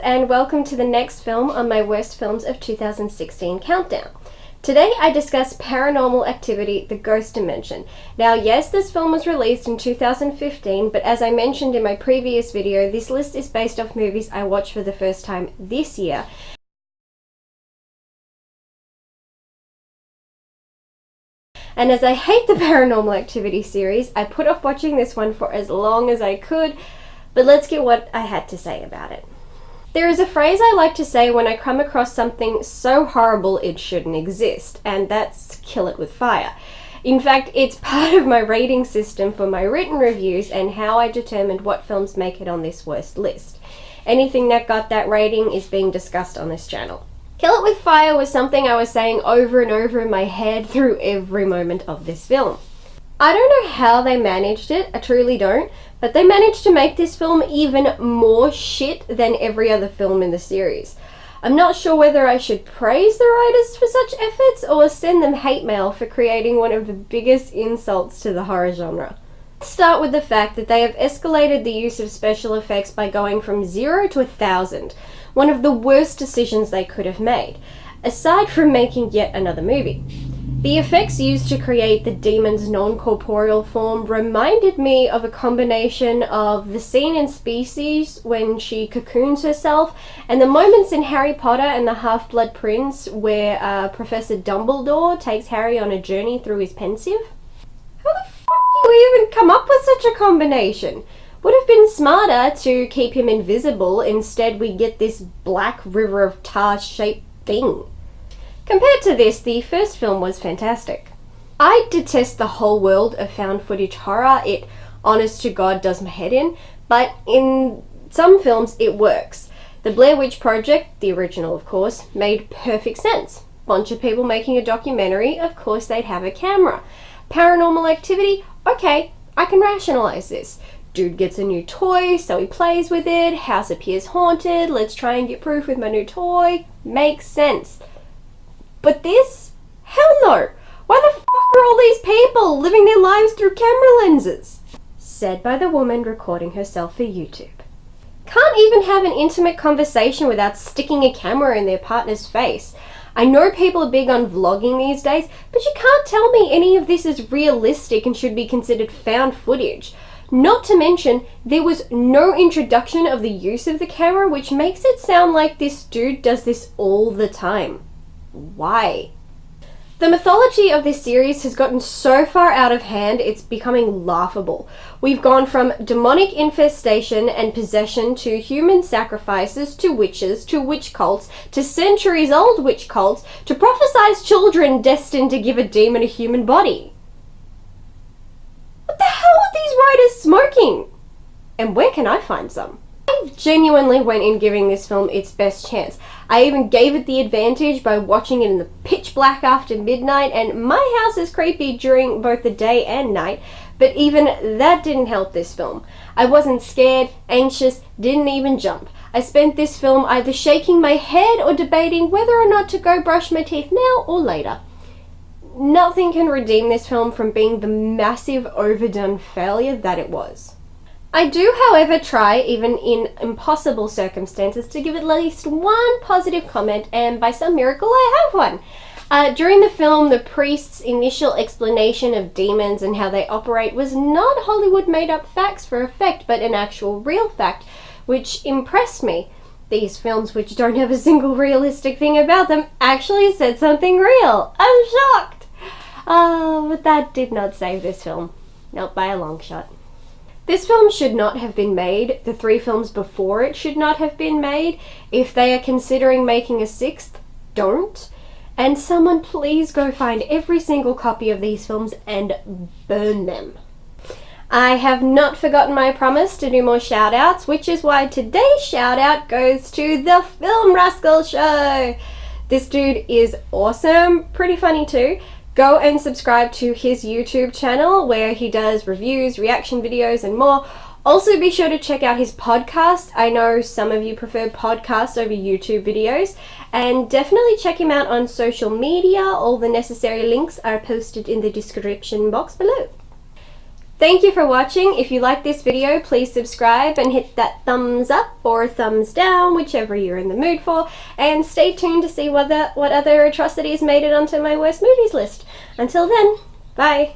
and welcome to the next film on my Worst Films of 2016 countdown. Today I discuss Paranormal Activity, The Ghost Dimension. Now yes, this film was released in 2015, but as I mentioned in my previous video, this list is based off movies I watched for the first time this year. And as I hate the Paranormal Activity series, I put off watching this one for as long as I could, but let's get what I had to say about it. There is a phrase I like to say when I come across something so horrible it shouldn't exist, and that's kill it with fire. In fact, it's part of my rating system for my written reviews and how I determined what films make it on this worst list. Anything that got that rating is being discussed on this channel. Kill it with fire was something I was saying over and over in my head through every moment of this film. I don't know how they managed it, I truly don't, but they managed to make this film even more shit than every other film in the series. I'm not sure whether I should praise the writers for such efforts or send them hate mail for creating one of the biggest insults to the horror genre. Let's start with the fact that they have escalated the use of special effects by going from 0 to 1,000, one of the worst decisions they could have made, aside from making yet another movie. The effects used to create the demon's non-corporeal form reminded me of a combination of the scene in Species when she cocoons herself and the moments in Harry Potter and the Half-Blood Prince where Professor Dumbledore takes Harry on a journey through his pensieve. How the f*** do you even come up with such a combination? Would have been smarter to keep him invisible, instead we get this black river of tar shaped thing. Compared to this, the first film was fantastic. I detest the whole world of found footage horror. It, honest to God, does my head in, but in some films it works. The Blair Witch Project, the original of course, made perfect sense. Bunch of people making a documentary, of course they'd have a camera. Paranormal Activity, okay, I can rationalize this. Dude gets a new toy, so he plays with it, house appears haunted, let's try and get proof with my new toy, makes sense. But this? Hell no! Why the f*** are all these people living their lives through camera lenses? Said by the woman recording herself for YouTube. Can't even have an intimate conversation without sticking a camera in their partner's face. I know people are big on vlogging these days, but you can't tell me any of this is realistic and should be considered found footage. Not to mention, there was no introduction of the use of the camera, which makes it sound like this dude does this all the time. Why? The mythology of this series has gotten so far out of hand it's becoming laughable. We've gone from demonic infestation and possession to human sacrifices to witches to witch cults to centuries-old witch cults to prophesized children destined to give a demon a human body. What the hell are these writers smoking? And where can I find some? I genuinely went in giving this film its best chance. I even gave it the advantage by watching it in the pitch black after midnight, and my house is creepy during both the day and night, but even that didn't help this film. I wasn't scared, anxious, didn't even jump. I spent this film either shaking my head or debating whether or not to go brush my teeth now or later. Nothing can redeem this film from being the massive overdone failure that it was. I do, however, try, even in impossible circumstances, to give at least one positive comment, and by some miracle I have one. During the film, the priest's initial explanation of demons and how they operate was not Hollywood made-up facts for effect, but an actual real fact, which impressed me. These films, which don't have a single realistic thing about them, actually said something real. I'm shocked! But that did not save this film. Not by a long shot. This film should not have been made. The 3 films before it should not have been made. If they are considering making a 6th, don't. And someone please go find every single copy of these films and burn them. I have not forgotten my promise to do more shout outs, which is why today's shout out goes to the FilmRascal Show. This dude is awesome, pretty funny too. Go and subscribe to his YouTube channel where he does reviews, reaction videos and more. Also be sure to check out his podcast. I know some of you prefer podcasts over YouTube videos, and definitely check him out on social media. All the necessary links are posted in the description box below. Thank you for watching. If you like this video, please subscribe and hit that thumbs up or thumbs down, whichever you're in the mood for, and stay tuned to see what other atrocities made it onto my worst movies list. Until then, bye.